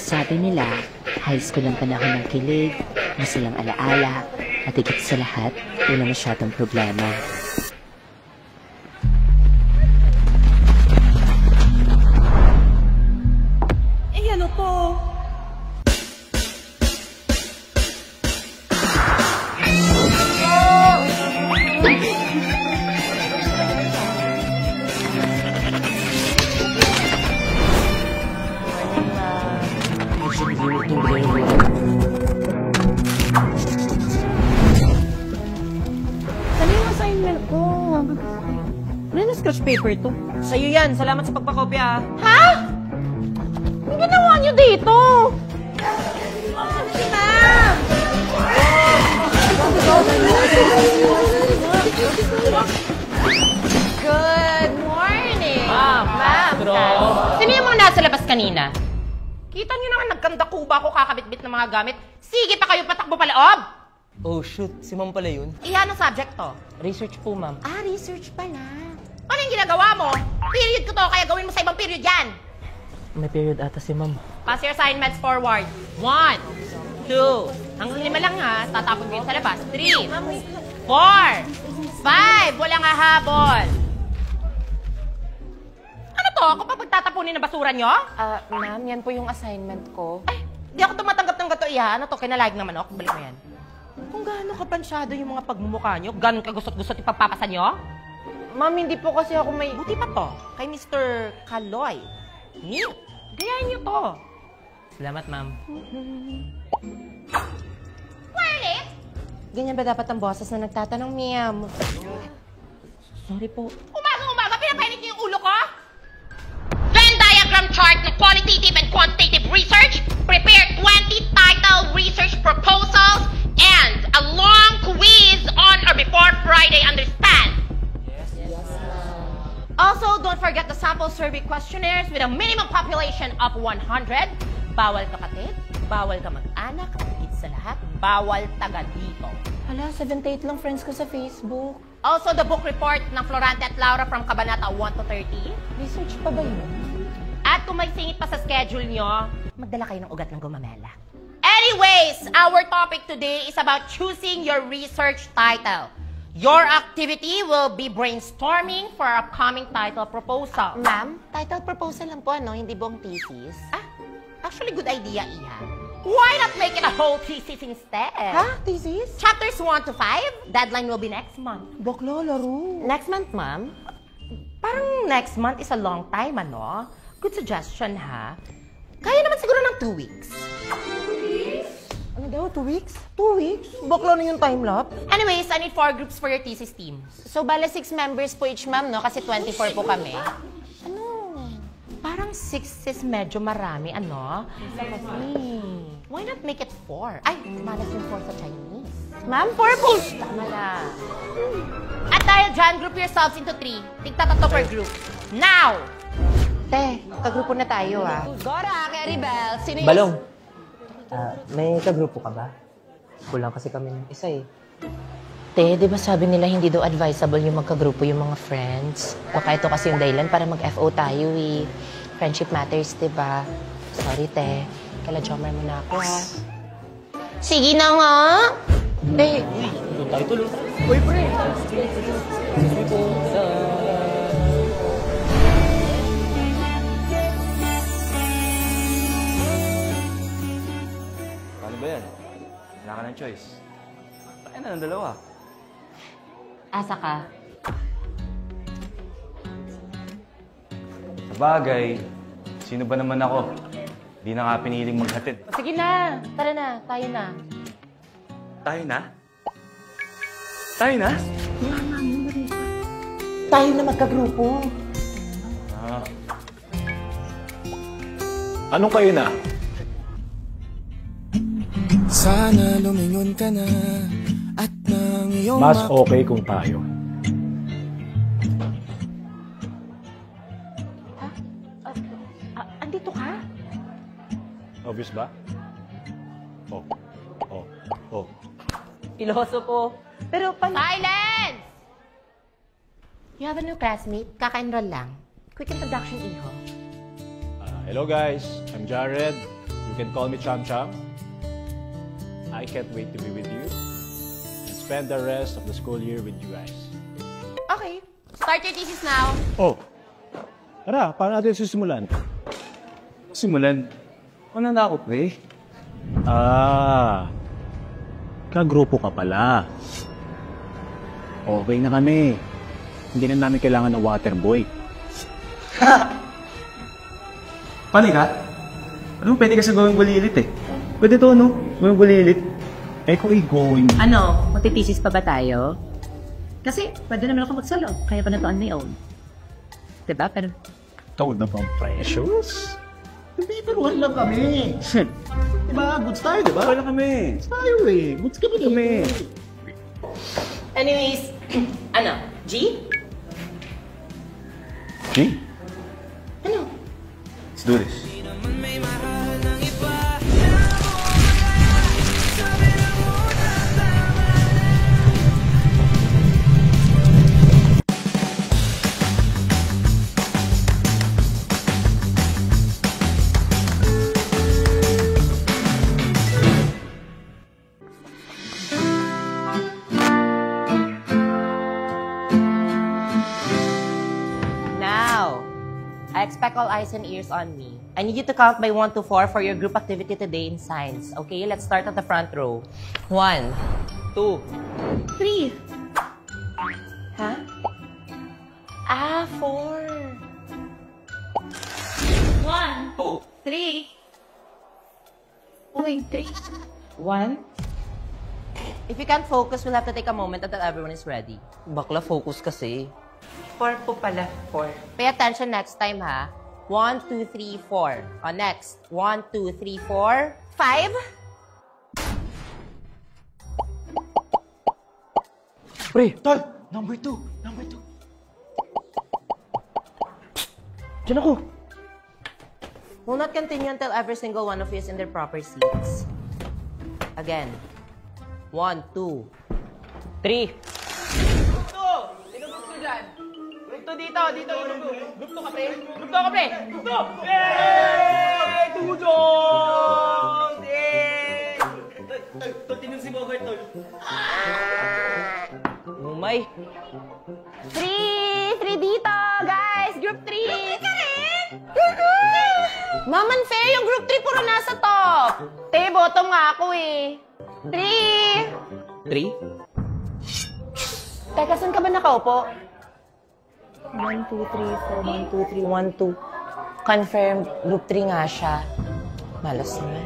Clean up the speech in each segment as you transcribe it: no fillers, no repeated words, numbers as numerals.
Sabi nila, high school ang panahon ng kilig, masalang alaala, at higit sa lahat, wala masyadong problema. Eh, ano to? Scratch paper to. Sa'yo yan. Salamat sa pagpakopya. Ha? Ano ginawa niyo dito? Si ma'am! Good morning! Ma'am! Sino yung mga nasa labas kanina? Kita niyo naman nagkanda-kuba ako kakabit-bit ng mga gamit. Sige pa kayo patakbo pa loob! Oh, shoot. Si ma'am pala yun. Iyan ang subject to. Research po, ma'am. Ah, research pala. Ano yung ginagawa mo? Period ko to, kaya gawin mo sa ibang period yan. May period ata si ma'am. Pass your assignments forward. 1, 2, hanggang 5 lang ha. Tatapon ko yun sa labas. 3, 4, 5, walang hahabol. Ano to? Ako pa pagtatapunin ng basura nyo? Ma'am, yan po yung assignment ko. Ay, di ako tumatanggap ng gato iya. Ano to? Kinalayag ng manok? Balik mo yan. Kung gaano kapansyado yung mga pagmumukha nyo, gaano kagusot-gusot ipagpapasa nyo? Ma'am, hindi po kasi ako may... Buti pa to, kay Mr. Kaloy. Neat. Gayahin nyo to. Salamat, ma'am. Wireless? Ganyan ba dapat ang boses na nagtatanong, ma'am? Sorry po. Umaga-umaga, pinapainit niyo yung ulo ko? Venn diagram chart ng qualitative and quantitative research. Prepare 20 title research proposals and a long quiz on or before Friday, understand? Also, don't forget the sample survey questionnaires with a minimum population of 100. Bawal kapatid, bawal ka mag-anak, higit sa lahat, bawal taga dito. Hala, 78 lang friends ko sa Facebook. Also, the book report ng Florante at Laura from Kabanata 1 to 30. Research pa ba yun? At kung may singit pa sa schedule nyo, magdala kayo ng ugat ng gumamela. Anyways, our topic today is about choosing your research title. Your activity will be brainstorming for our upcoming title proposal. Ma'am, title proposal lang po, ano? Hindi buong thesis. Actually, good idea, Iha. Why not make it a whole thesis instead? Ha? Thesis? Chapters 1 to 5, deadline will be next month. Bakla, laro. Next month, ma'am? Parang next month is a long time, ano? Good suggestion, ha? Kaya naman siguro ng 2 weeks. Ano daw, 2 weeks? 2 weeks? Bakla na yung time-lapse. Anyways, I need 4 groups for your thesis team. So, bala 6 members po each, ma'am, no? Kasi 24 po kami. Ano? Parang 6 is medyo marami, ano? Why not make it 4? Ay, malas yung 4 sa Chinese. Ma'am, 4 po! Tama na. At dahil dyan, group yourselves into 3. Tigta-tatlo per group. Now! Te, kagrupo na tayo, ah. Gora, Caribel, sino yung... Balong! May kagrupo ka ba? Kulang kasi kami ng isa eh. Te, di ba sabi nila hindi daw advisable yung magkagrupo yung mga friends? Baka ito kasi yung dahilan para mag-FO tayo eh. Friendship matters, di ba? Sorry, te. Kala Jomar mo na ako, ha? Sige na nga! Eh, Doon tayo tuloy. Uy, pre! Paano ba yan? Wala ka ng choice. Tayo na ng dalawa. asa ka? Sabagay, sino ba naman ako? Di na nga piniling maghatid. Sige na, tara na, tayo na. Tayo na? Tayo na? Tayo na magkagrupo. Ah, Anong kayo na? Sana lumingon ka na at nang iyong Mas okay kung tayo. Andito ka? Obvious ba? Oh. Oh. Oh. Piloso po. Pero Silence! You have a new classmate? Kaka-enroll lang. Quick introduction, Iho. Hello guys, I'm Jared. You can call me Cham Cham. I can't wait to be with you and spend the rest of the school year with you guys. Okay. Start your thesis now. Oh, tara, paano natin sisimulan? Simulan. Ano na ako, pre? Kagrupo ka pala. Okay na kami. Hindi na namin kailangan ng water boy. Palikat? Ano, pwede kasi gawing bulilit eh. Pwede to, no? Gawing bulilit. Kung i-going. Ano, magtitisis pa ba tayo? Kasi pwede naman ako mag-solo, kaya pa na to on my own. Diba? Pero Ikaw na bang precious? Hindi, paruhan lang kami. Diba? Goods tayo, diba? Wala kami. Goods tayo eh. Goods kami. Anyways, ano? G? Okay, Ano? let's do this. Now, I expect all eyes and ears on me. I need you to count by 1 to 4 for your group activity today in science. Okay, let's start at the front row. 1, 2, 3. Huh? 4. 1, 3. Wait, 3. 1. If you can't focus, we'll have to take a moment until everyone is ready. Bakla, focus kasi. 4 po pala, 4. Pay attention next time, ha? 1, 2, 3, 4. Next. 1, 2, 3, 4. 5. Pre, tol! Number 2! Diyan ako! We'll not continue until every single one of you is in their proper seats. Again. 1, 2, 3. Umay. 3 dito, guys! Group 3! Ma'am, unfair yung group 3 puro nasa top. Te, bottom nga ako eh. 3! 3? Teka, saan ka ba nakaupo? 1, 2, 3, 4, 1, 2, 3, 1, 2. Confirm, group 3 nga siya. Malas naman.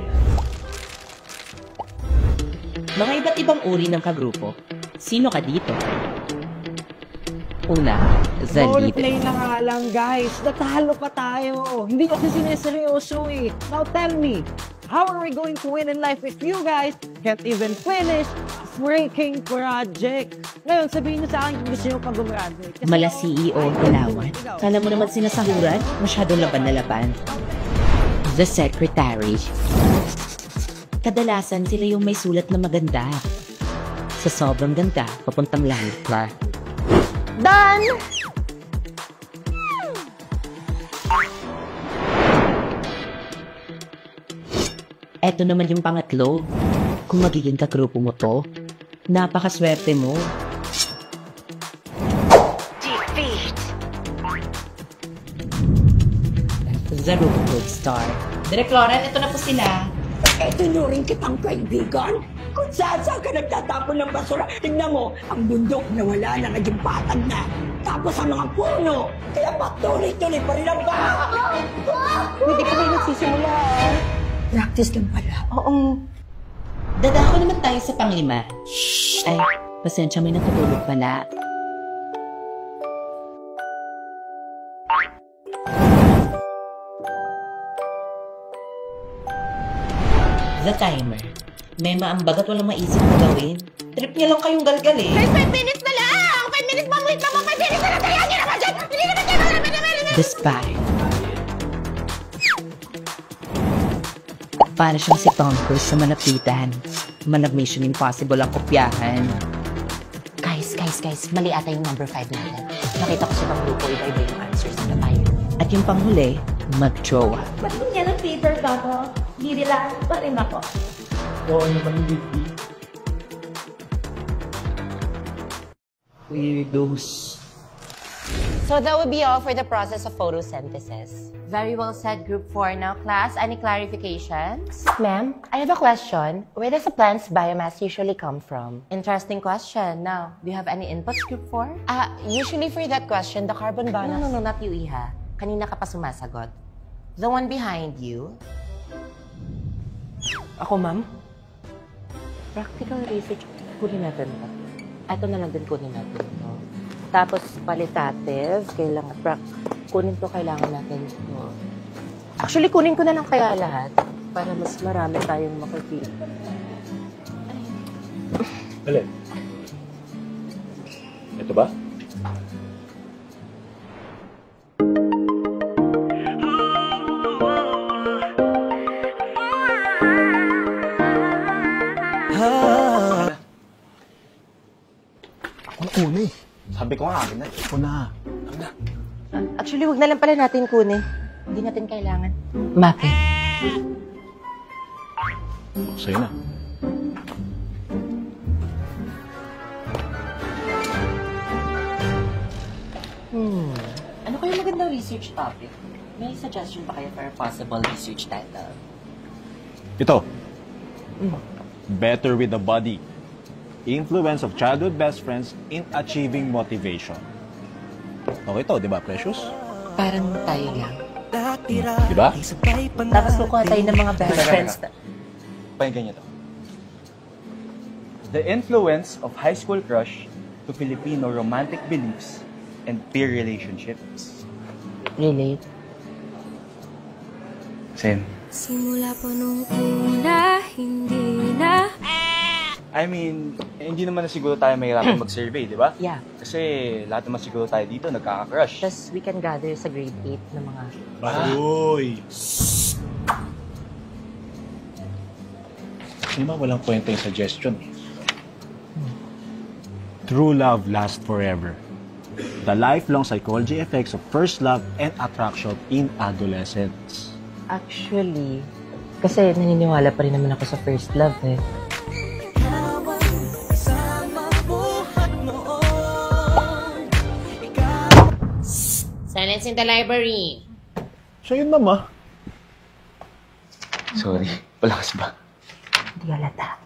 mga iba't ibang uri ng kagrupo. Sino ka dito? Una, Zalid. Roleplay na nga lang, guys. Natalo pa tayo. Hindi kasi sineseryoso eh. Now tell me, how are we going to win in life if you guys can't even finish freaking project? Ngayon, sabihin niyo sa akin kung gusto niyo pag gumraduate. Mala CEO, Galawan. Kala mo naman sinasahuran? Masyadong laban na laban. The Secretary. Kadalasan sila yung may sulat na maganda. Sa sobrang ganda, papuntang langit pa. Done! Eto naman yung pangatlo. Kung magiging kagrupo mo to, napakaswerte mo. The Rookwood Star. Direk Lauren, ito na po sila. Tunurin kitang kaibigan. Kung saan ka nagtatapon ng basura, tignan mo, ang bundok na wala na, naging patag na. Tapos ang mga puno, kaya patuloy-tuloy pa rin ang baha. Hindi kami nagsisimula. Practice lang pala. Oo. Dadako naman tayo sa panglima. Ay, pasensya, may natutulog pala. The timer. May maambag at walang maisip na gawin. Trip niya lang kayong galgal eh. Guys, 5 minutes na lang! 5 minutes pa! Wait naman! 5 minutes na lang! Kaya nyo naman dyan! Hindi naman dyan! The Spy. Para siyang si Tom Cruise sa malapitan. Manag Mission Impossible ang kopyahan. Guys. Mali ata yung number 5 natin. Nakita ko sa ibang grupo, iba-iba yung answers na tayo. At yung panghuli, mag-jowa. Ba't hindi ng paper bottle? Nirelax pa rin ako. Oo naman, baby. Weirdos. So that would be all for the process of photosynthesis. Very well said, Group 4. Now, class, any clarifications? Ma'am, I have a question. Where does a plant's biomass usually come from? Interesting question. Now, do you have any inputs, Group 4? Usually for that question, the carbon bonus... No, not you, Iha. Kanina ka pa sumasagot. The one behind you. Ako, ma'am? Practical research. Kunin natin ito. Ito na lang din kunin natin ito. Tapos, qualitative. Kunin to, kailangan natin ito. Actually, kunin ko na lang kaya lahat. Para mas marami tayong makikita. Alin? Ito ba? Ako na una eh. Sabi ko nga, akin na. Ako na. Actually, wag na lang pala natin kunin. Hindi natin kailangan. Mapping. Sa'yo na. Ano kayo magandang research topic? May suggestion pa kayo for a possible research title? Ito. Better with the body. Influence of childhood best friends in achieving motivation. Okay to, di ba, Precious? Parang tayo lang. Di ba? Tapos kukuha tayo ng mga best friends. Pakinggan niyo to. The influence of high school crush to Filipino romantic beliefs and peer relationships. Relate. Same. Simula po nung una, hindi na. I mean, hindi naman na siguro tayo mahirapan mag-survey, di ba? Yeah. Kasi lahat naman siguro tayo dito nagkaka-crush. Tapos we can gather sa grade 8 ng mga... Baroy! Di ba walang kwenta yung suggestion? True love lasts forever. The lifelong psychology effects of first love and attraction in adolescence. Actually, kasi naniniwala pa rin naman ako sa first love eh. Silence in the library. Siya yun, Mama. Sorry, palakas ba? Hindi halata.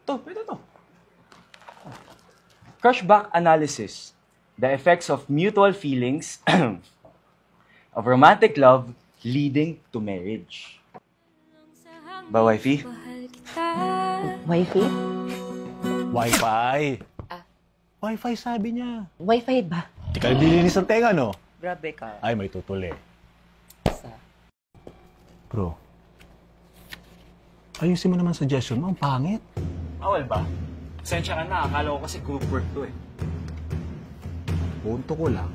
Pwede to. Crushback analysis. The effects of mutual feelings of romantic love leading to marriage. Ba, wifey? Wi-Fi? Wi-Fi. Wi-Fi sabi niya. Wi-Fi ba? Di ka nililinis ng tenga, no? Grabe ka. Ay, may tutuli. Bro, ayusin mo naman suggestion mo. Ang pangit. Awal ba? Pasensya ka na. Akala ko kasi group work to eh. Punto ko lang,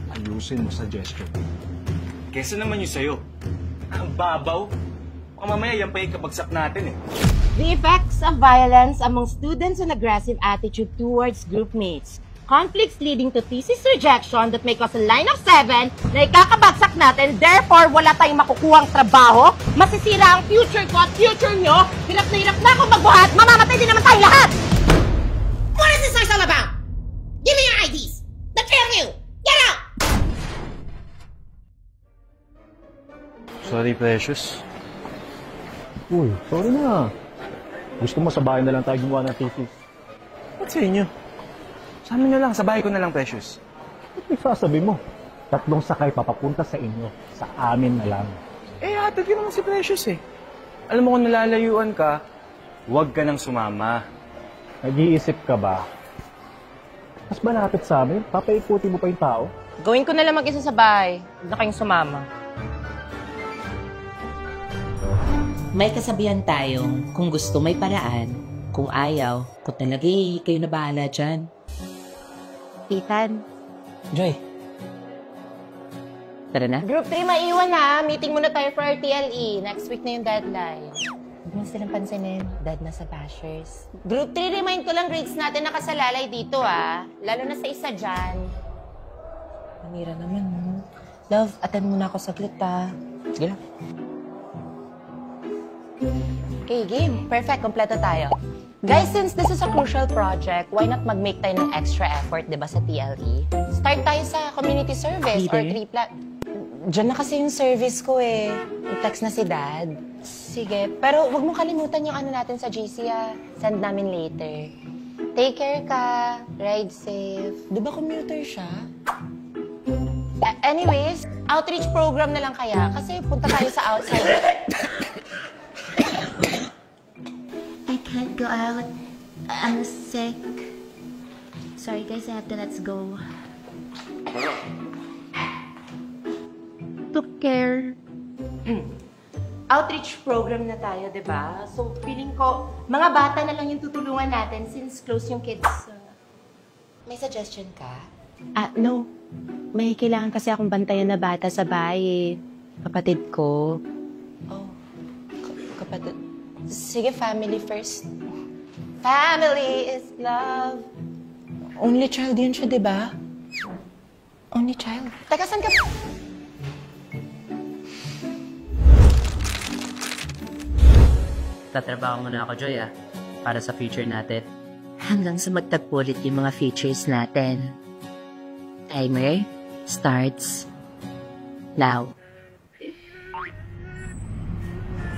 ayusin mo suggestion. Kesa naman yung sa'yo. Ang babaw. Baka mamaya yan pa yung kabagsak natin eh. The effects of violence among students and aggressive attitude towards group mates. Conflicts leading to thesis rejection that may cause a line of 7 na ikakabagsak natin, therefore wala tayong makukuhang trabaho, masisira ang future ko at future nyo, hirap na ako magbuhat, mamamatay din naman tayo lahat! What is this noise all about? Give me your IDs! The three of you! Get out! Sorry, Precious. Uy, sorry na. Gusto mo sa bahay na lang tayo gumawa ng thesis? Ba't sa inyo? Sa amin na lang, sa bahay ko na lang, Precious. Ba't may sasabi mo? 3 sakay papapunta sa inyo. Sa amin na lang. Eh, hatid ka naman si Precious eh. Alam mo kung nalalayuan ka, huwag ka nang sumama. Nag-iisip ka ba? Mas malapit sa amin, papaikuti mo pa yung tao? Gawin ko na lang mag-isa sa bahay. Huwag na kayong sumama. May kasabihan tayong kung gusto may paraan, kung ayaw, kung talaga kayo na bahala dyan. Ethan. Joy. Tara na. Group 3, maiwan na. Meeting muna tayo for our TLE. Next week na yung deadline. Huwag mo silang pansinin. Dad na sa bashers. Group 3, remind ko lang grades natin nakasalalay dito lalo na sa isa dyan. Manira naman, no? Love, attend muna ako saglit, Sige lang. Okay, game. Perfect. Kompleto tayo. Guys, since this is a crucial project, why not mag-make tayo ng extra effort, di ba, sa TLE? Start tayo sa community service or Leader? Diyan na kasi yung service ko eh. I-text na si Dad. Sige. Pero wag mong kalimutan yung ano natin sa GC ah. Send namin later. Take care ka. Ride safe. Di ba commuter siya? Anyways, outreach program na lang kaya. Kasi punta tayo sa outside. I can't go out. I'm sick. Sorry guys, I have to let's go. Took care. Outreach program na tayo, di ba? So, feeling ko, mga bata na lang yung tutulungan natin since close yung kids. May suggestion ka? No. May kailangan kasi akong bantayan na bata sa bahay. Kapatid ko. Oh, kapatid. Sige, family first. Family is love. Only child yun siya, di ba? Only child. Teka, saan ka? Tatrabaho muna ako, Joy, para sa future natin. Hanggang sa magtagpo ulit yung mga features natin. Timer starts now.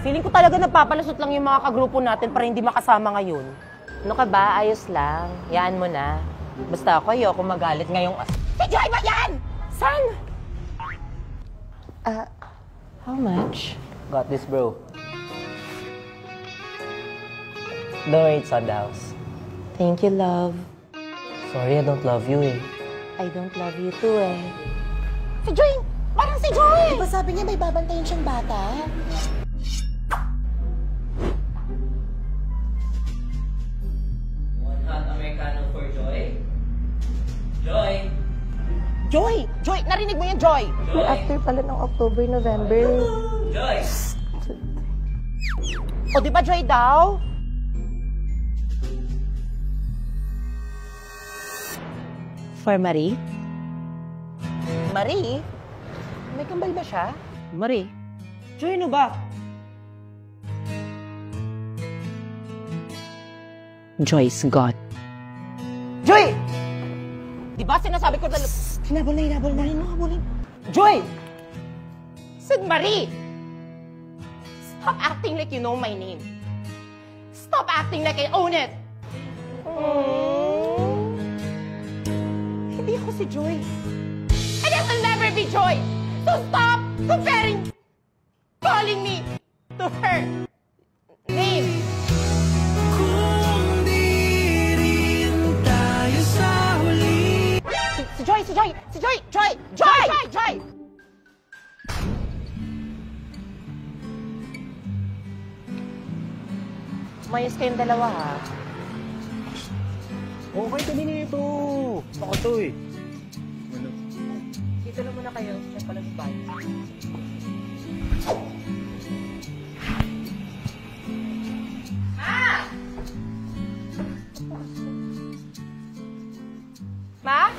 Feeling ko talaga napapalasot lang yung mga kagrupo natin para hindi makasama ngayon. Ano ka ba? Ayos lang. Yaan mo na. Basta ako, ayoko magalit ngayong... Si Joy ba yan? San? How much? Got this, bro. Don't worry, it's at the house. Thank you, love. Sorry, I don't love you eh. I don't love you too eh. Si Joy! Parang si Joy! Diba sabi niya may babantayan siyang bata? One hot Americano for Joy. Joy! Joy! Joy! Narinig mo yan, Joy! After pala ng October, November. Joy! O, di ba Joy daw? For Marie? Marie? May kambal ba siya? Marie? Joy, ano ba? Joyce got. Joy! Di ba sinasabi ko na... Hinabol na, hinabol na. Hinabol. Joy! Said Marie! Stop acting like you know my name. Stop acting like I own it! Hindi ako si Joy. And I will never be Joy! So stop comparing, calling me to her name! Kung di rin tayo sa huli. Si Joy! Si Joy! Si Joy! Joy! Joy! Joy! Joy! Mayos kayong dalawa ha. Okay kami nito. Ako to eh. Dito na muna kayo. Siya pala sa bahay. Ma?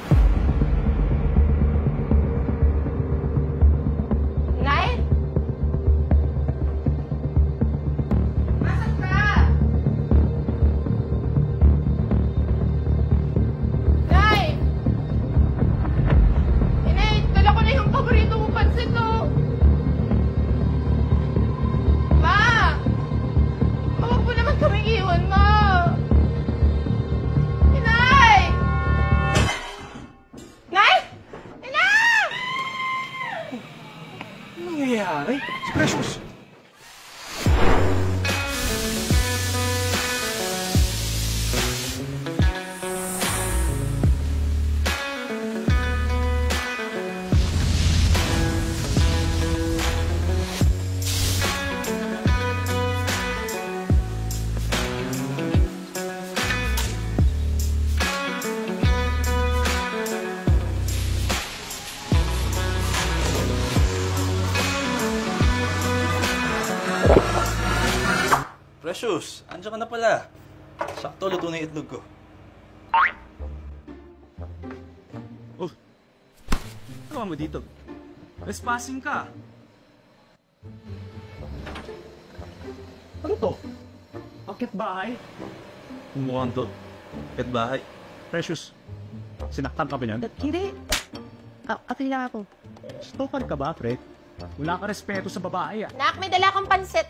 Nay? Masok ka! Nay! Inay, dala ko na yung paborito mo pansit, no? Ma! Huwag mo naman kami iwan, Ma! Inay! Nay! Inay! Ano nangyayari? Si Precious! Precious, andiyan ka na pala. Sakto, luto na yung itlog ko. Oh, ano mo dito? Trespassing ka. Ano to? Akit bahay? Mukhang to. Kahit bahay. Precious, sinaktan ka ba niyan? Hindi. Okay lang ako. Stalker ka ba, Fred? Wala ka respeto sa babae, ah. Nak, may dala akong pansit.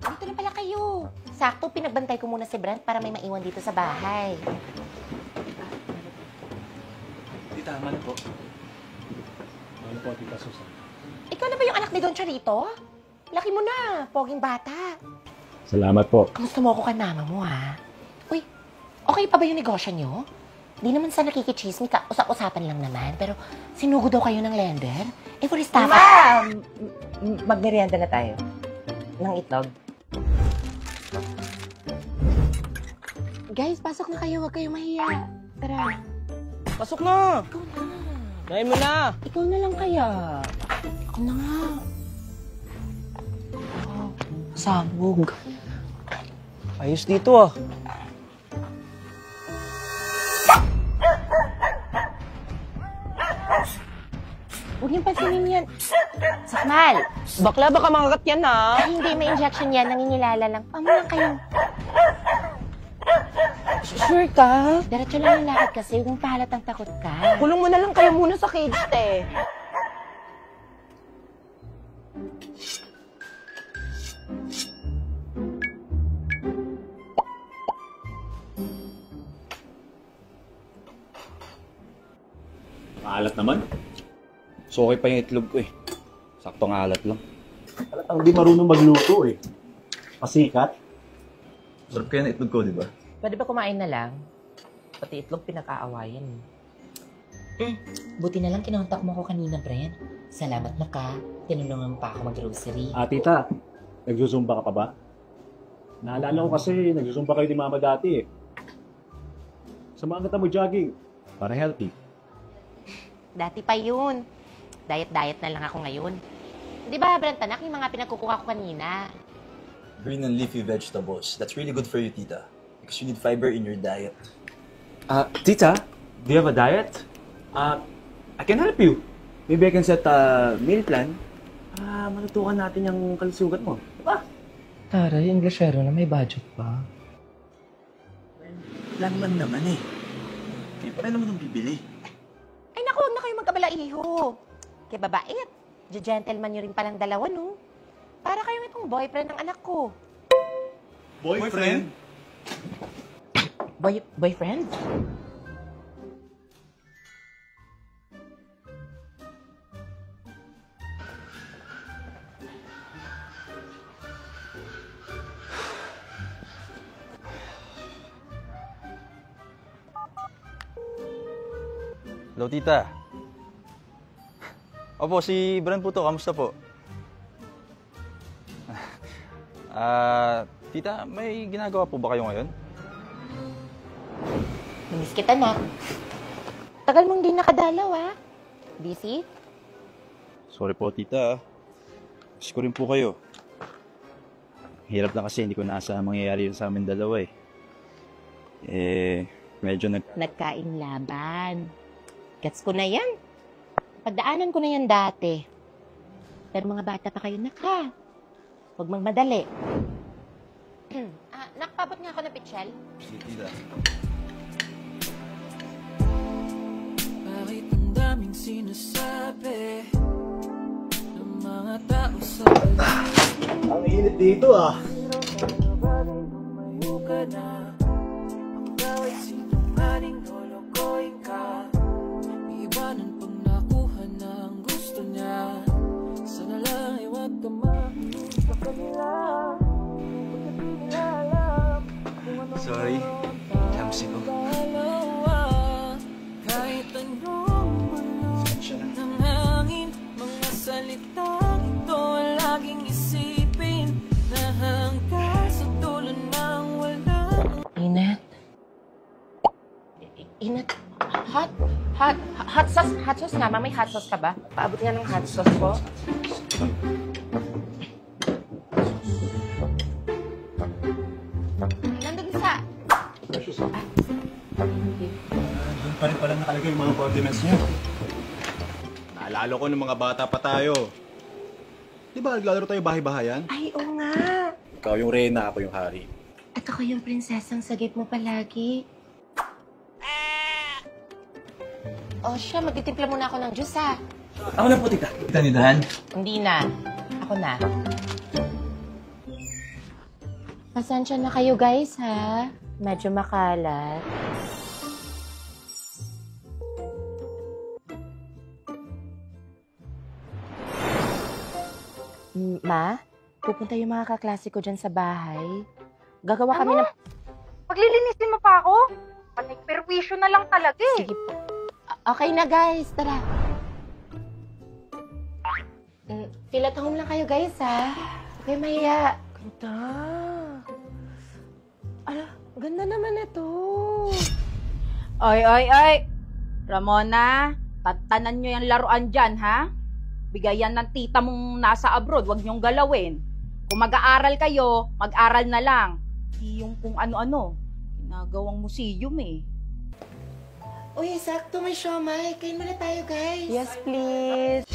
Dito na pala kayo. Sakto, pinagbantay ko muna si Brent para may maiwan dito sa bahay. Di tama na po. Ano po, Tita Susan? Ikaw na ba yung anak ni Don Charito? Laki mo na, poging bata. Salamat po. Kamusta mo ako kay mama mo, ha? Uy, okay pa ba yung negosyo nyo? Di naman sa nakikichismi ka, usap-usapan lang naman. Pero sinugo daw kayo ng lender? Eh, for staff. Ma'am! Magmerienda na tayo. Ng itlog. Guys, pasok na kayo. Huwag kayong mahiya. Tara. Pasok na! Ikaw na. Dahil mo na! Ikaw na lang kaya. Ako na nga. Oh, sabog. Ayos dito ah. Huwag niyong pansinin yan. Sakmal! Bakla, baka makagat yan ha. Ay, hindi. May injection yan. Nangingilala lang. Pamo lang kayo. Sure ka? Diretso lang yung lakad kasi. Huwag mong pahalatang takot ka. Kulong mo na lang kayo muna sa cage, te. Maalat naman. So okay pa yung itlog ko eh. Saktong alat lang. Ang di marunong magluto eh. Pasikat. Sarap kaya ng itlog ko, di ba? Pwede ba kumain na lang? Pati itlog pinag-aawayan. Buti na lang kinontak mo ko kanina, Brent. Salamat na ka. Tinulungan pa ako mag-grocery. Tita, nagsusumba ka pa ba? Naalala ko kasi nagsusumba kayo ni Mama dati eh. Samahan kita mo jogging. Para healthy. Dati pa yun. Diet-diet na lang ako ngayon. Di ba, Brent, anak, yung mga pinagkukuha ko kanina? Green and leafy vegetables. That's really good for you, tita. Because you need fiber in your diet. Tita, do you have a diet? I can help you. Maybe I can set a meal plan. Matutukan natin yung kalusugan mo. Diba? Taray, Englishero na may budget pa. Plan man naman eh. Kaya pa rin naman ang bibili. Ay, naku, huwag na kayo magkabala, iho. Kaya babait. Gentleman nyo rin palang dalawa, no? Para kayong itong boyfriend ng anak ko. Boyfriend? Boyfriend? Hello, tita. Opo, si Brent po to. Kamusta po? Tita, may ginagawa po ba kayo ngayon? Minis kita na. Tagal mong di nakadalaw, ha? Busy? Sorry po, tita. Miss ko rin po kayo. Hirap na kasi, hindi ko nasa mangyayari yun sa amin dalawa eh. Medyo Nagkain laban. Gets ko na yan. Pagdaanan ko na yan dati. Pero mga bata pa kayo, naka. Huwag magmadali. Nakapabot nga ako ng pitchel. Sige, tita. Bakit ang daming sinasabi ng mga tao sa Ang init dito ah. lumayo ka na. Ikaw ay sinungaling, lolokohin ka. Iiwanan pang nakuha na ang gusto niya. Sana lang ay huwag ka makinig sa kanila. Pagkat di nila alam kung ano Sorry. Clumsy ko. kahit anong bulong ng hangin, mga salitang ito ang laging isipin na hanggang sa dulo ng walang Inet? Inet? Hot sauce nga, may hot sauce ka ba? Paabot nga ng hot sauce po. Nandun sa... Doon pa rin pala nakalagay yung mga condiments niya. Naalala ko ng mga bata pa tayo. Di ba naglalaro tayo bahay-bahayan? Ay, oo nga. Ikaw yung reyna, ako yung hari. At ako yung prinsesang sagip mo palagi. Oh, siya, magtitimpla muna ako ng juice, ha? Ako na po, tita. Tita Nidahan? Hindi na. Ako na. Pasensya na kayo, guys, ha? Medyo makalat. Ma, pupunta yung mga kaklase ko dyan sa bahay. Gagawa kami ng... Paglilinisin mo pa ako? Panig-perwisyo na lang talaga eh. Sige po. Okay na, guys. Tara. Feel at home lang kayo, guys, ha? Okay, Maya. Ganda. Ala, ganda naman ito. Ay. Ramona, tatanan nyo yung laruan dyan, ha? Bigayan ng tita mong nasa abroad, wag nyong galawin. Kung mag-aaral kayo, mag-aral na lang. Di yung kung ano-ano. Ginagawang museum eh. Uy, sakto may siomay. Kain muna tayo, guys. Yes, please.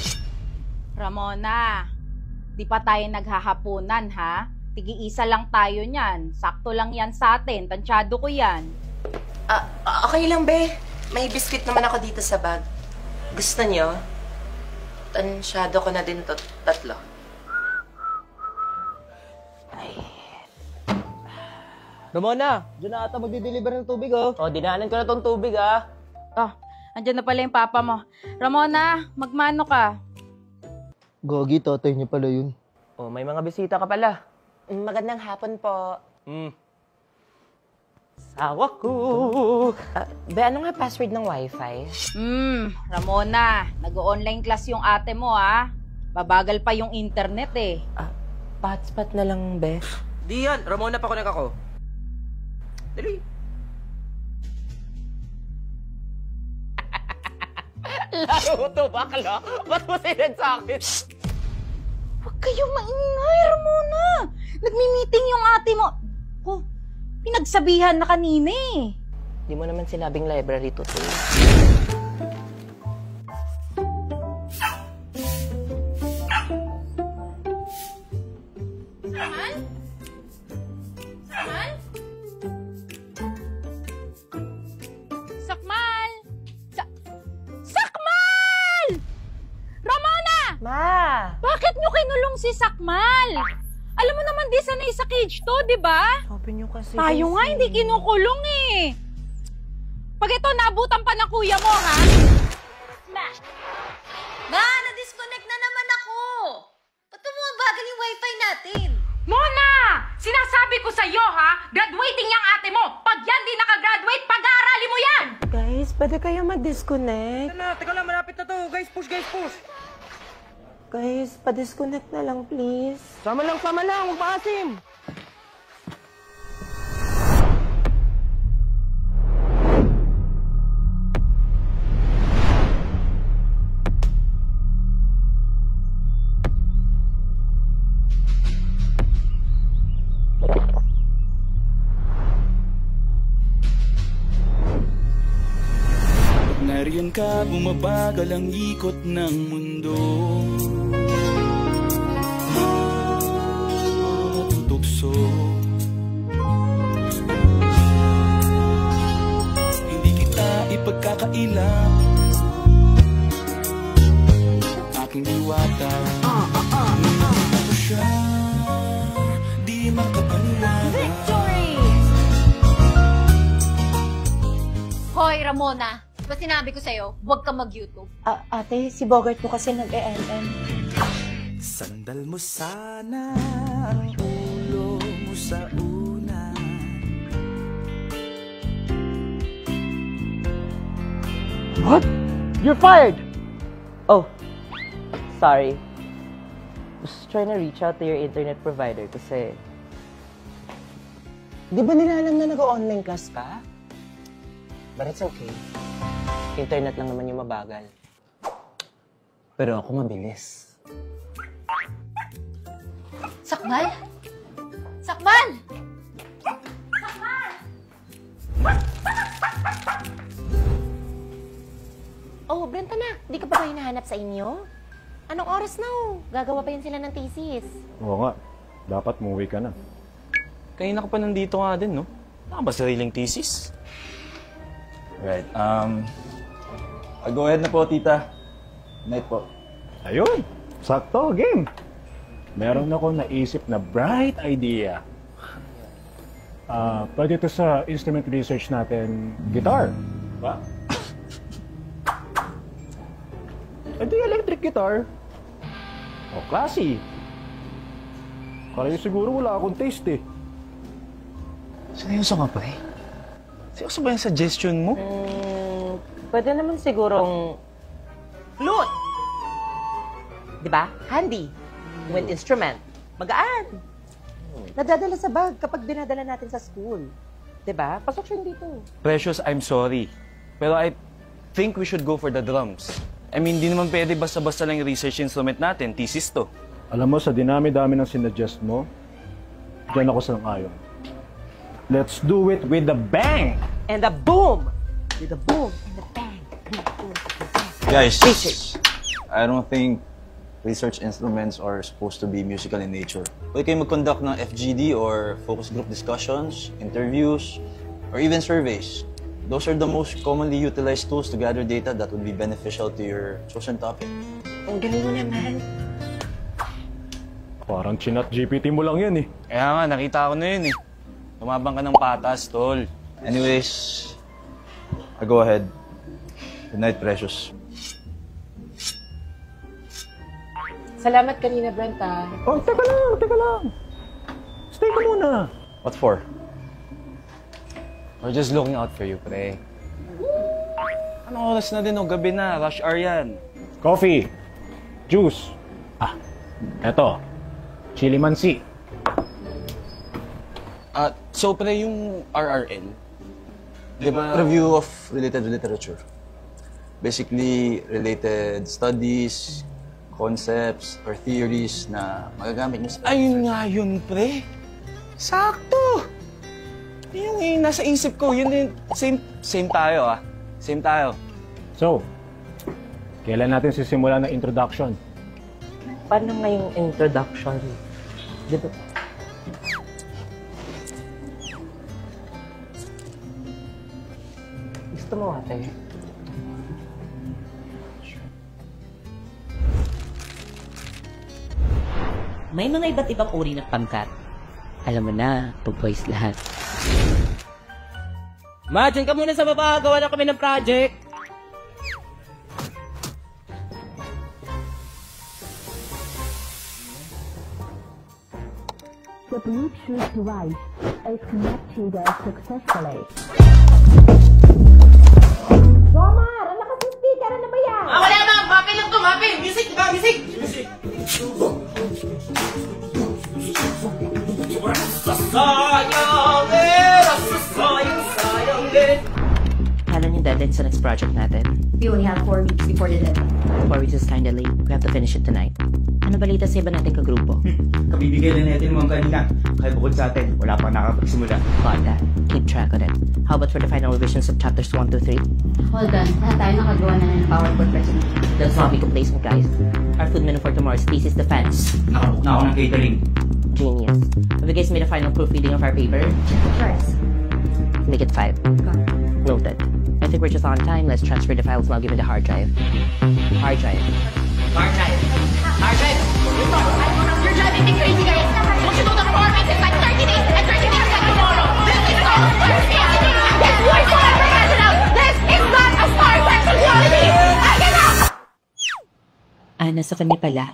Ramona, di pa tayo naghahapunan, ha? Tigi-isa lang tayo niyan. Sakto lang yan sa atin. Tansyado ko yan. Okay lang, be. May biscuit naman ako dito sa bag. Gusto niyo? Tansyado ko na din to, 3. Ramona, dyan na ata magdi-deliver ng tubig, oh. Oh, dinaanan ko na tong tubig, ah. Oh, andyan na pala yung papa mo. Ramona, magmano ka? Gogi, tatay niya pala yun. Oh, may mga bisita ka pala. Magandang hapon po. Sawa ko. Be, ano nga password ng wifi? Ramona, nag-online class yung ate mo, ha? Babagal pa yung internet, eh. Hotspot na lang, be. Di yan, Ramona pa connect ako. Dali. Laro to, bakla. Ba't mo sinad sa akin? Huwag kayong maingay, Ramona. Nagmi-meeting yung ate mo. Oh, pinagsabihan na kanina eh. Di mo naman sinabing library to say. Sakmal? Sakmal? Sakmal? Sakmal! Ramona! Ma! Bakit nyo kinulong si Sakmal? Alam mo naman di sanay sa cage to, di ba? Sabi nyo kasi. Tayo nga hindi kinukulong eh. Pag ito naabutan pa ng kuya mo, ha? Ma, na-disconnect na naman ako. Ba't bumabagal yung wifi natin? Mona! Sinasabi ko sa'yo, ha? Graduating yung ate mo. Pag yan di nakagraduate, pag-aarali mo yan! Guys, pwede kayo mag-disconnect? Teka lang, malapit na to. Guys, push, guys, push. Guys, pa-disconnect na lang, please. Sama lang, huwag paasim. Nariyan ka, bumabagal ang ikot ng mundo. Tutugso. Hindi kita ipagkakaila. Aking diwata. Ako siya, di makapaniwala. Victory! Hoy, Ramona. Diba sinabi ko sa'yo, huwag ka mag-YouTube? Ate, si Bogart po kasi nag-ENN. Sandal mo sana ang ulo mo sa una. What? You're fired! Oh, sorry. Just trying to reach out to your internet provider kasi... Di ba nila alam na nag-online class ka? But it's okay. Internet lang naman yung mabagal. Pero ako mabilis. Sakmal? Sakmal! Sakmal! Oh, Brenta na. Di ka pa ba hinahanap sa inyo? Anong oras na? Gagawa pa yan sila ng thesis. Oo nga. Dapat umuwi ka na. Kanina ka pa nandito nga din, no? Wala ka ba sariling thesis? Right. Go ahead na po, tita. Night po. Ayun, sakto, game. Meron ako naisip na bright idea. Pwede ito sa instrument research natin, guitar. Ba? Ito yung electric guitar. O, classy. Kaya siguro wala akong taste eh. Seryoso ka, pre? Seryoso ba yung suggestion mo? Pwede naman sigurong flute. Diba? Handy. Wind instrument. Magaan. Nadadala sa bag kapag dinadala natin sa school. Diba? Pasok siya dito. Precious, I'm sorry. Pero I think we should go for the drums. I mean, di naman pwede basta-basta lang yung research instrument natin. Thesis to. Alam mo, sa dinami-dami ng sinuggest mo, dyan ako sang-ayon. Let's do it with a bang! And a boom! With a boom and a bang. Boom, boom, boom. Guys, Research. I don't think research instruments are supposed to be musical in nature. Pwede kayo mag-conduct ng FGD or focus group discussions, interviews, or even surveys. Those are the most commonly utilized tools to gather data that would be beneficial to your chosen topic. Ang galing mo naman. Parang chinat GPT mo lang yan eh. Kaya nga, nakita ko na yun eh. Tumabang ka ng patas, tol. Anyways, go ahead. Good night, Precious. Salamat kanina, Brent, ah. Oh, teka lang. Stay ka muna. What for? We're just looking out for you, pre. Anong oras na din o? Gabi na. Rush hour yan. Coffee. Juice. Eto. Chili mansi. So, pre, yung RRL, di ba? Review of related literature. Basically, related studies, concepts, or theories na magagamit nyo sa... Ayun nga yun, pre. Sakto! Yung nasa isip ko, yun din. Same tayo, ah. Same tayo. So, kailan natin sisimula ng introduction? Paano nga yung introduction? Di ba? Gusto mo, ate? May mga iba't ibang uri ng pangkat. Alam mo na, pag boys lahat. Ma, dyan ka muna sa baba. Gawa na kami ng project. The Bluetooth device is connected successfully. Romar! Ang lakas ng speaker! Ano ba yan? Wala na! Mapil lang to! Mapil! Music! Diba? Music! Kailan yung deadline sa next project natin? We only have 4 weeks before the deadline. 4 weeks is kinda late. We have to finish it tonight. Ano balita sa iba nating kagrupo? Kabibigay na natin mga kanina. Kaya bukod sa atin, wala pang nakapagsimula. Got that. Keep track of it. How about for the final revisions of chapters 1 to 3? Hold on. Lahat tayo nakagawa na ng PowerPoint presentation. That's not be complacent, guys. Our food menu for tomorrow's thesis defense. Nakabook na ako ng catering. Genius. Have you guys made a final proofreading of our paper? Sure. Make it 5. Noted. I think we're just on time. Let's transfer the files now given the hard drive. Hard drive. Hard drive! Hard drive! You're driving me crazy, guys! Don't you know the performance is like 30 days and 30 days like tomorrow? This is so unrealistic! We're so unprofessional! This is not a Star Trek reality! I cannot! Nasa kanya pala.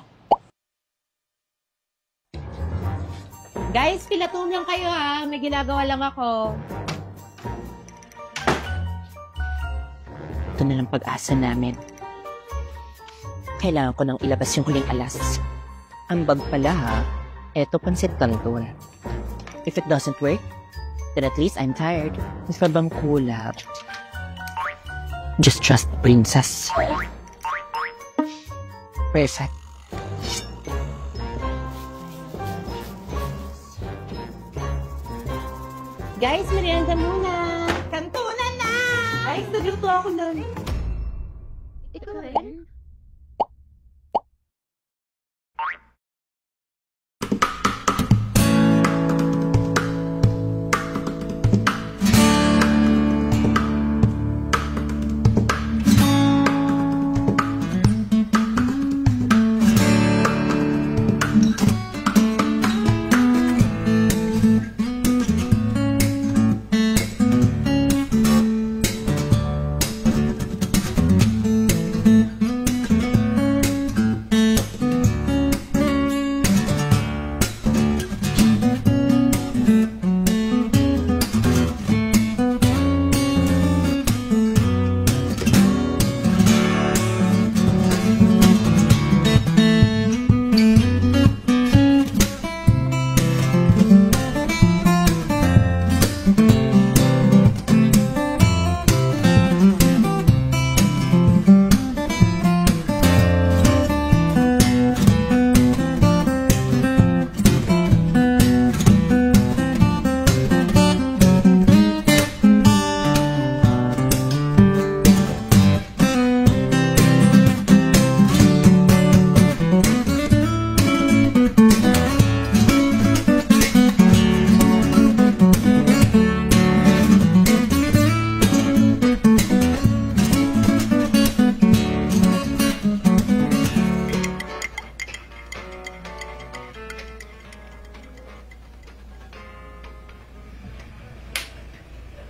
Guys, pilatungan kayo ha. May ginagawa lang ako. Ito na lang pag-asa namin. Kailangan ko nang ilabas yung huling alas. Ang bag pala ha, eto pansit canton. If it doesn't work, then at least I'm tired. Mas bang kulap. Just trust the princess. Perfect. Guys, merienda muna. Kantunan na! Ay, nagluto ako na. Ikaw rin?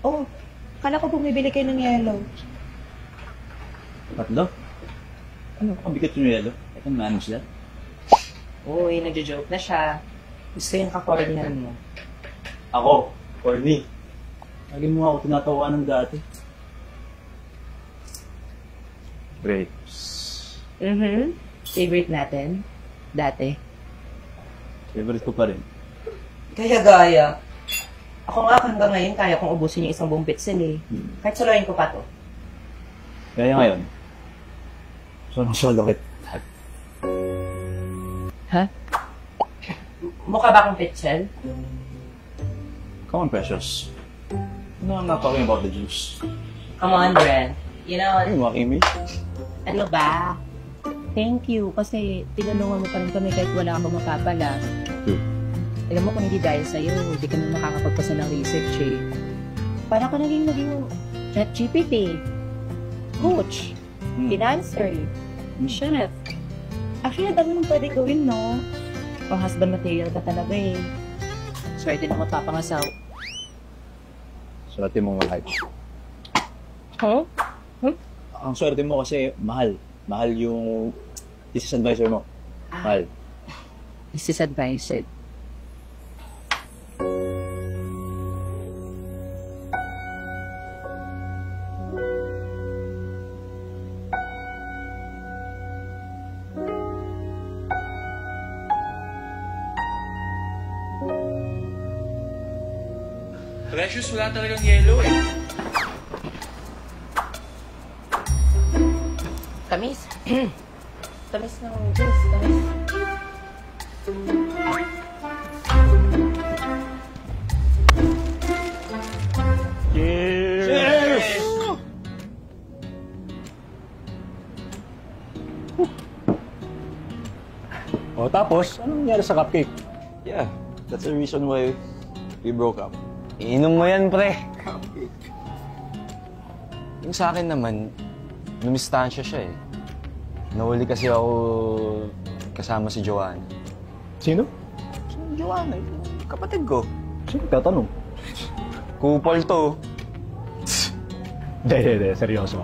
Oh, kala ko bumibili kayo ng yelo. Tatlo? Ano? Ang bigat yung yelo? I can manage that. Uy, nagjo-joke na siya. Gusto yung kakordinan mo. Ako? Corny? Lagi mo ako tinatawaan ng dati. Grapes. Favorite natin? Dati. Favorite ko pa rin. Kaya gaya. Ako nga hanggang ngayon kaya kong ubusin yung isang buong pitsil eh. Kahit soloyin ko pa to. Kaya ngayon, solo kita. Ha? Mukha ba akong pitsil? Come on, Precious. No, I'm not talking about the juice. Come on, Brent. You know, Are you mocking me? ano ba? Thank you kasi tinulungan mo pa rin kami kahit wala kang mapapala. Alam mo kung hindi dahil sa'yo, hindi kami makakapagpasa ng research eh. Para ka naging ChatGPT, coach, financer, chef. Actually, ang dami mong pwede gawin, no? Pang husband material ka talaga eh. Swerte na magpapangasaw. Swerte mong mahal. Huh? Ang swerte mo kasi mahal. Mahal yung thesis advisor mo. Mahal. Thesis advisor. Precious, wala talagang yelo eh. Tamis. Tamis ng juice. Tamis. Cheers! O tapos, anong nangyari sa cupcake? Yeah, that's the reason why we broke up. Iinom mo yan, pre. Yung sa akin naman, lumistansya siya eh. Nahuli kasi ako kasama si Joanna. Sino? Si Joanna, kapatid ko. Sino tatanong? Kupal to. Hindi, seryoso.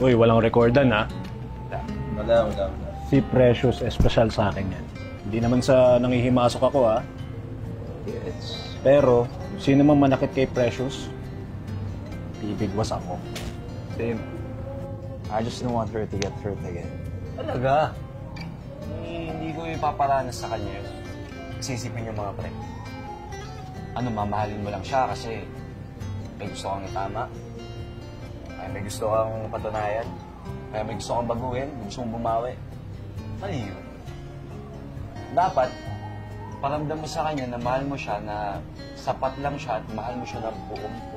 Uy, walang recordan ha. Wala. Si Precious, espesyal sa akin yan. Hindi naman sa nangihimasok ako ha. Yes. Pero, sino mang manakit kay Precious, bibigwas ako. Same. I just don't want her to get hurt again. Talaga? Hindi ko ipaparanas sa kanya yun. Kasi isipin niyo mga pre. Ano, mamahalin mo lang siya kasi may gusto kang itama. Kaya may gusto kang patunayan. Kaya may gusto kang baguhin. Gusto mong bumawi. Mali yun. Dapat, paramdam mo sa kanya na mahal mo siya, na sapat lang siya at mahal mo siya ng buong-buo.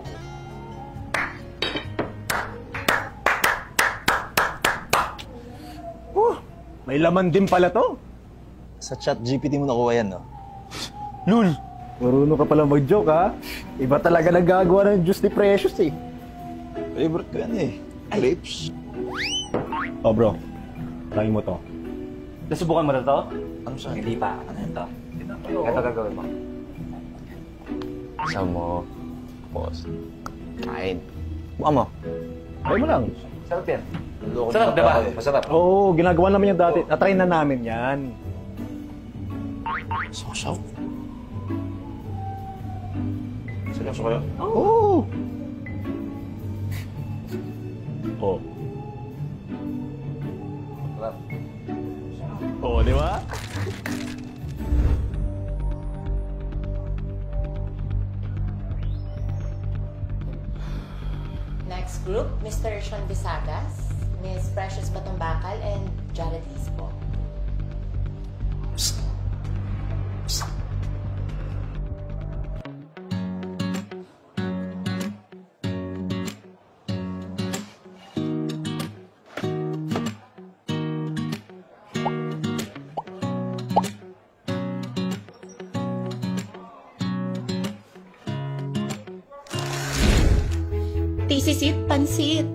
May laman din pala to. Sa ChatGPT mo nakuha yan, no? Lul! Marunong ka pala mag-joke, ha? Iba talaga nagagawa ng juice ni Precious, eh. Favorite ko yan, eh. Grapes. Oh, bro. Try mo to. Nasubukan mo na to? Ano sa Hindi pa. Ano yun to? Ito gagawin mo. Isa mo, boss. Kain. Buka mo. Try mo lang. Sarap yan. Sarap, diba? Masarap. Oo, ginagawa naman yan dati. Natry na namin yan. Sausaw. Seryoso kayo? Oo. Oh. Sarap. Oo, di ba? Next group, Mr. Sean Bisagas, Miss Precious Batumbakal, and Jared Lisbo. Tisisit, pansit.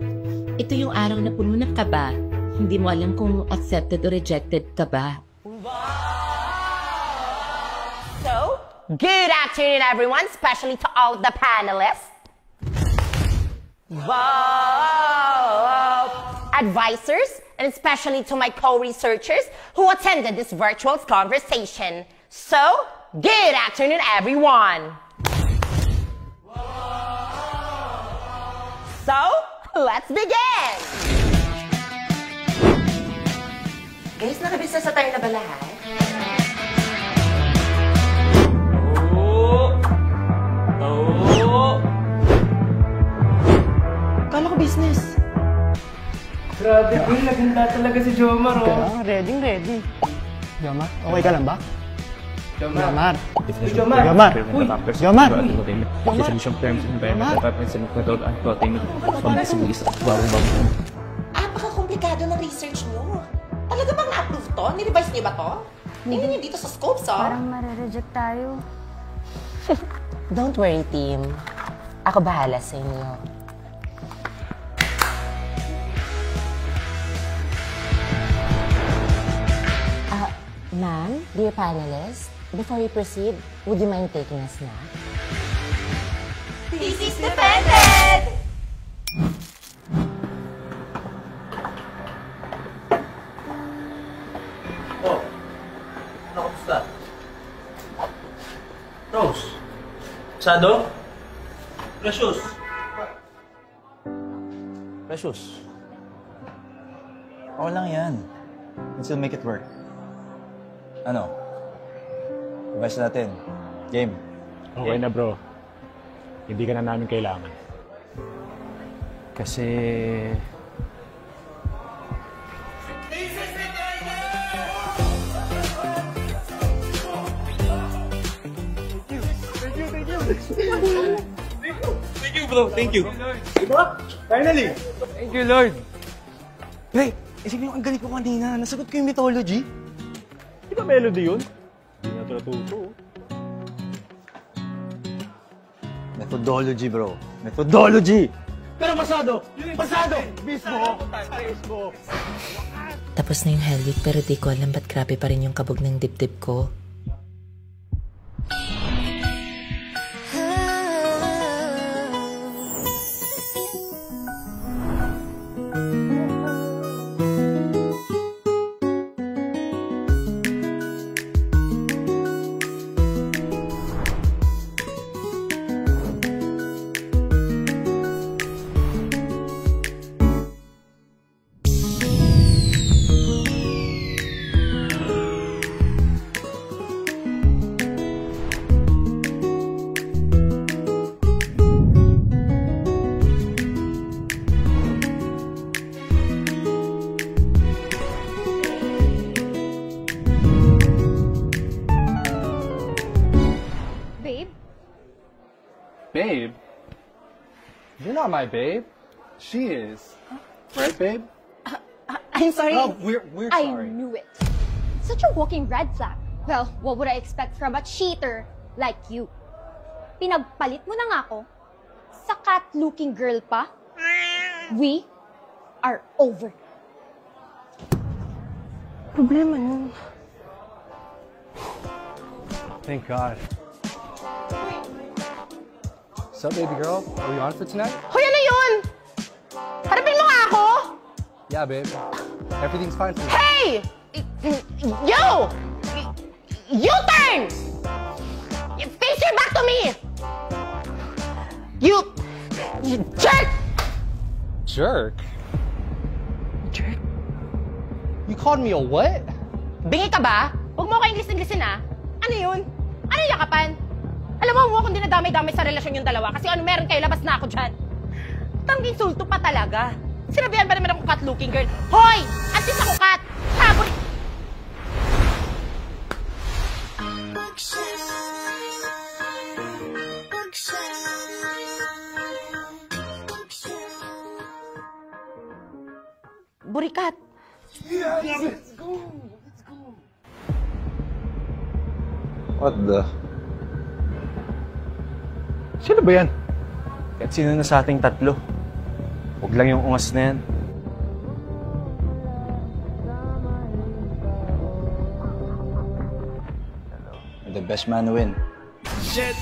Ito yung araw na puno ng kaba. Hindi mo alam kung accepted o rejected ka ba. So, good afternoon everyone, especially to all the panelists. advisors, and especially to my co-researchers who attended this virtual conversation. So, good afternoon, everyone. So, let's begin! Guys, nakabisa sa tayo na ba lahat? Kala ko business. Grabe, Will. Naganda talaga si Jomar, oh. Kaya, ready. Jomar, okay ka lang ba? Jomar. Jomar. Jomar. Jomar. Apaka-komplikado ng research nyo. Talaga bang na-approve to? Ni-revise niyo ba to? Tingnan niyo dito sa scopes, oh. Parang marireject tayo. Don't worry, team. Ako bahala sa inyo. Ma'am, dear panelists, before we proceed, would you mind taking a snack? This is defended! Oh, kamusta? Rose? Sado? Precious? Precious? Okay lang yan. We can still make it work. Ano? Revise natin. Game. Okay na, bro. Hindi ka na namin kailangan. Kasi... Thank you, bro. Thank you. Diba? Finally! Thank you, Lord. Hey, isipin mo, ang galing ko kanina. Nasagot ko yung mythology. Di ba melody yun? Hindi na natututo. Methodology, bro. Methodology! Pero pasado! Pasado! Mismo! Tapos na yung Hell Week pero di ko alam ba't grabe pa rin yung kabog ng dibdib ko. Babe? You're not my babe. She is. Right, babe? I'm sorry. Oh, we're sorry. I knew it. Such a walking red flag. Well, what would I expect from a cheater like you? Pinagpalit mo na nga ako sa cat-looking girl pa. We are over. Problema nun. Thank God. What's up, baby girl? Are we on for tonight? Hoy, ano yun? Harapin mo nga ako! Yeah, babe. Everything's fine for me. Hey! You! You turn! Face your back to me! You jerk! Jerk? Jerk? You called me a what? Bingi ka ba? Huwag mo ko English-Englishin, ah. Ano yun? Ano yung yakapan? Alam mo, huwag akong dinadamay-damay sa relasyon yung dalawa kasi ano meron kayo, labas na ako dyan. Tanging sulto pa talaga. Sinabihan ba naman akong cat-looking girl? Hoy! At least ako cat! Sabon! Burikat! Let's go! What the? Sino ba yan? Kahit sino na sa ating tatlo. Huwag lang yung ungas na yan. The best man win. Shit.